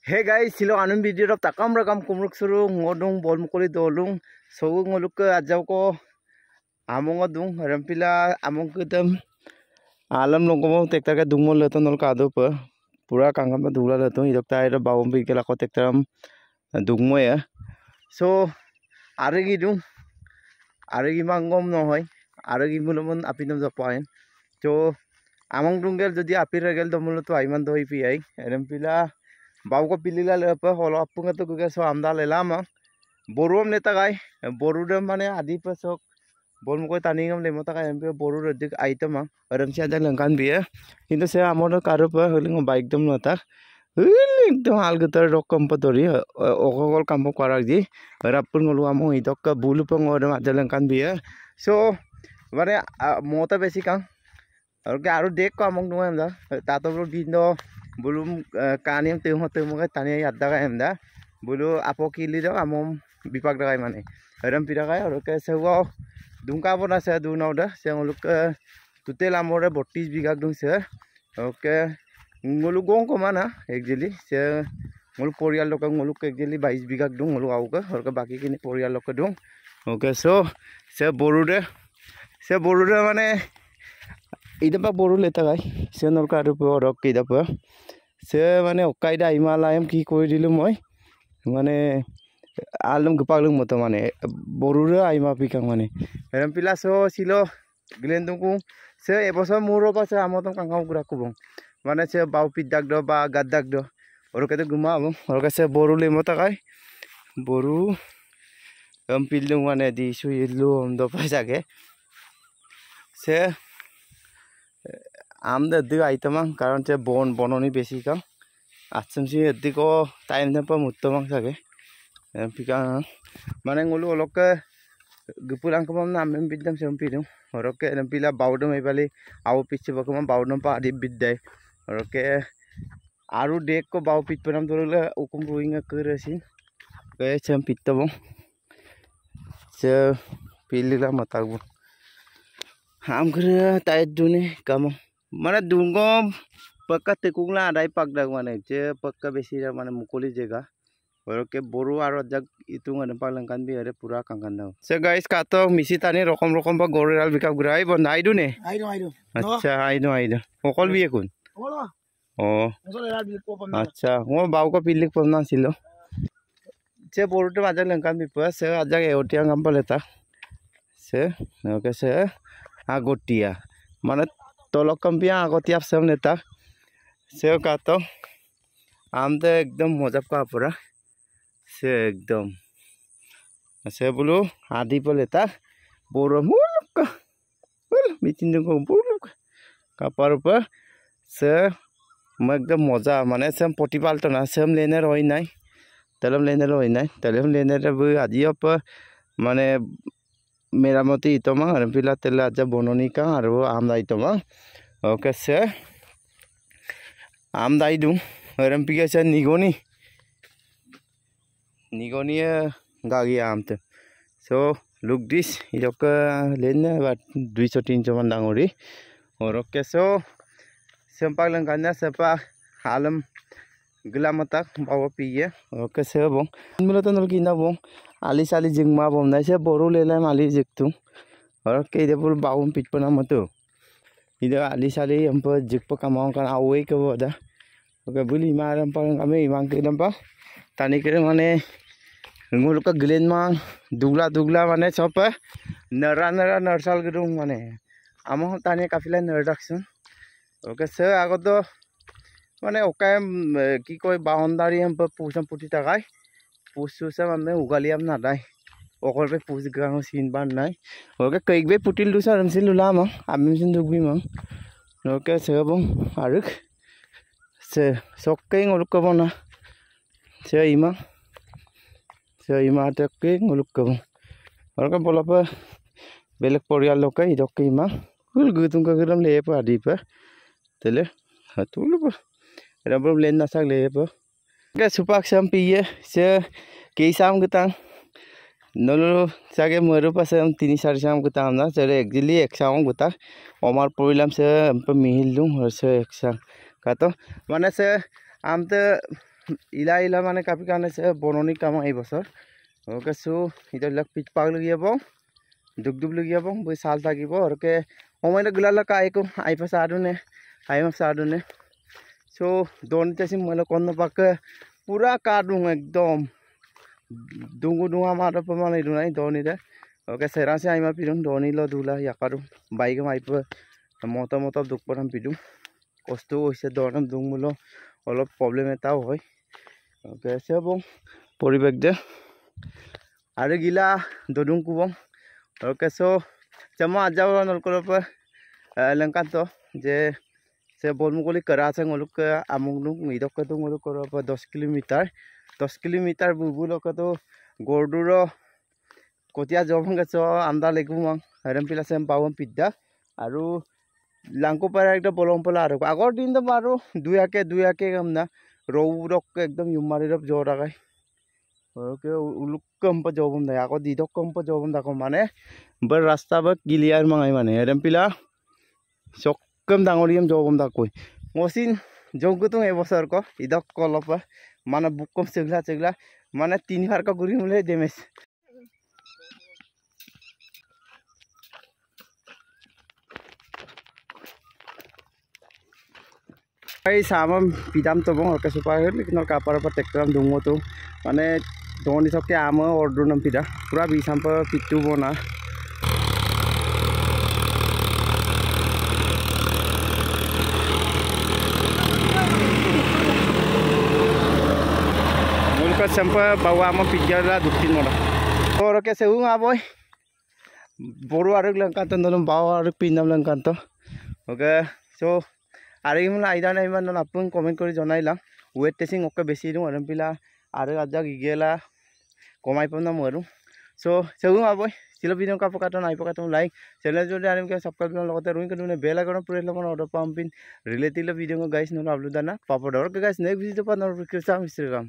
Hey guys, silo anong video rap takam rakam kumruk suru ngodong bol mukuli dolung so ngoluk ke ajaw ko among ngodong rampila among ketem alam longko tektar ke dungmol leton nol kado pe pura kangkam dula leton idok tai ro bawom bi kela ko tektaram dungmo ya so aregi mangom no hoy aregi mulumon apinam japain so among dungel jodi apir regel domul to aiman doi pi ai rampila बाव को पिलीला लेप hello अपुंग तो गुगे सो आमदा लेलाम बोरुम नेता गाय बोरुदम माने आदि पसक बोल मको तानिगम लेमो ता गाय एमपे बोरु रदिक आइटम रमसी आजा लंकान बिए किंतु से आमोर कारो प हलिंग बाइक दम नता एकदम आलगतर रक कंपतरी ओगोगल कामो कराक जी रापुन गलु आमो इदक बुलु पंग ओरम आजा लंकान बिए सो माने मोता बेसी कां और के आरो देख को आमंग नुवा एमदा तातो ब्रो बिनो belum kaniam temo ke tani adda ka emda bulu apo kili do amom bipak dagai mane ram pira kai और के सेवा दुंका बना से दु नाव दा से ngoluk tutel amore 32 biga dung se okay ngoluk gong ko mana actually से ngoluk porial lok ngoluk actually 22 biga dung ngoluk au ka और के बाकी kini porial lok dung okay so से borude माने इदपा बोरु लेता गाय से नल का रुप रक इदपा से माने ओकाइदा हिमालयम की कोइ दिलु মই माने आलम गपालुं मत माने बोरुरे आइमा पिका माने एरम पिला सो सिलो ग्लेन्दुकु से एबसर मुरो पासे आमतम कांगाव गुराकु बं माने से बाउ पिदाक दो बा गादाक दो और के गुमा बं और के से बोरु ले मत गाय बोरु एम पिलु माने दि सुइलु हम दो पासागे से आमदा दि आइटम कारण से बननी बेसी का आचमसी अद्दी को टाइम न पर मुत्तम सके पिका माने ngolu olok gupulang ko mam nam bidam sem pidum oroke pila baudum ebali aw pichi bakuma baudum pa adi biddai oroke aru dek ko bau pit panam dorule ukum ruinga kerasi ke sem pittabong se pilila matagu ham kre tai dune kam माने दुंगो पक्का तेकुंगला आदाई पाकदाग माने जे पक्का बेसी माने मुकोली जगह और के बोरु आरो जग इतुंग ने पालंकान बि अरे पूरा कांकान दाव से गाइस का तो मिसी तानी रकम बा गोरेराल बिका गुराई बन आइदु ने आइदु अच्छा आइदु ओकल बि एकुन ओ अच्छा वो बाव को पिलिक पमना सिलो जे बोरुटे माजा लंकान बि प से आजा एवटिया गंपलेता से ओके से आगोटिया माने तोलक कंपिया आगोतिया सब नेता से का तो आम तो एकदम मजा का पूरा से एकदम से बोलो आदि पर लेता बोरो मुलुक मिटिन को मुलुक का पर से मैं एकदम मजा माने सेम प्रतिपाल तो ना सेम लेने रही नहीं तलम लेने रे आदि पर माने मेरा मती तो मां पिला तेला आज बननी का और आम दाई तो मां ओके से आम दाई दूं रम पिके से निगोनी गागी आम तो सो लुक दिस इदक लेने बट 200-300 मन डांगोरी और ओके सो सेम्पा लंकाना सेपा आलम गलामता बाव पिए ओके से बं मुलत नल किना बं आली साली जिंगमा बमनाय से बोरु लेला माली जिकतु और के देबुल बावम पिटपना मतो इदे आली साली हम पर जिकप कमाव kan awe ke boda okay बुली मारम पर हमें इमांग के नंपा तानी के माने ngul ka glen ma दुगला माने सब नरा नरसाल गदुं माने आमो तानी काफिला नरडाक्सन ओके से आगो तो माने ओका की कोई बाउंडारी हम पर पूछम पुटी तकाय पुसुसा माने उगालियाम नादाय ओकल पे पुस गांग सीन बान नाय ओके कईक बे पुटिल दुसा रमसिन लुलाम आमिसिन दुगबि म ओके सेबं आरुक से सकै ngoluk kabona से इमा तके ngoluk kabon और का बोला पर बेलेक परियाल लोक इदक इमा कुल गुतुं का गरम ले पर आदि पर तेले हतुल पर रबर लेन ना सक ले पर के सुपाक सम पिए से केसाम गतां नलो सागे मरु पासे हम 3-4 साम गतां ना चले एक्चुअली एक साम गता अमार परिलाम से हम मिहिल दूं और से एक साम का तो माने से आम तो ইলা মানে কাপি কাৰণে বননি কাম এই বছৰ ওকে সো ইবিলাক পিক পাক লগিয়াব দুগদুব লগিয়াব বই সাল থাকিব ওকে সময়লে গুলালা কাইকো আইপা সাদুনে আইমা সাদুনে সো দনতেসি মলে কোন পাক পুরা কাডুং একদম দুঙা মারা পমানে দুনাই দনিরে ওকে সেরাসে আইমা পিরুন দনিলো দুলা ইয়াকারু বাইক মাইপ মত দুকপরাম পিদু কষ্ট হইছে দরম দুংমুলো অলপ প্রবলেম এটাও হয় ওকে সেবং পরিবেশ দে আর গিলা দদুং কুবং ওকে সো জমা আজাও নলকলপ লঙ্কান তো যে সে বলমুকলি করা আছে ngoluk আমুংনুং মিদক তো ngoluk করপ 10 কিলোমিটার বুবুলক তো গরদুর কতিয়া জবং গেছ আমদা লেগুমাং হেরম পিলা সেম পাওম পিদ্দা আৰু লাংকো পাৰা একটা বলমপলা আৰু আগৰ দিন তো আৰু দুয়াকে কাম না রৌরক একদম ইমারিরপ জোর আগাই ওকে উলুকম প জবম দা আগো দিদকম প জবম দাকো মানে बर रास्ता ब क्लियर मंगाई माने हेरम पिला सकम डांगरियम जबम दा कोई मसिन जौगुतुं এবছর को इदक कलप माने बुकम सेगला माने 3 बार का गुरी मुले डेमेज এই সামম পিদাম তো বং ওকে সুপার लेकिन कापर पर ट्रैक्टर दुंगो तो माने दोनी सके आम ऑर्डर नम पिदा पूरा बिसाम पर पिट्टू बना मुलका sempa bawa am pijala duktin moda और के सेउ आबोय बोरो आरो लंकान तो नलम बाव आरो पिनाम लंकान तो ओके सो आरो इमला आइदा नै मान आपुन कमेन्ट करि जनाइला वेट टेस्टिंग ओके बेसि दु आरो पिला आरो आजा गिगेला कमाइ पना मरु सो सेउ आबोय सिलो भिडिओ का पकातो नाइ पकातो लाइक चैनल जोदि आनिम के सब्सक्राइब न लगते रुइन कदुने बेल आइकन प्रेस लगन order palm pin related video को गाइस न अपलोड दाना पापड़ और गाइस नेक्स्ट वीडियो पर नोटिफिकेशन मिस्टर काम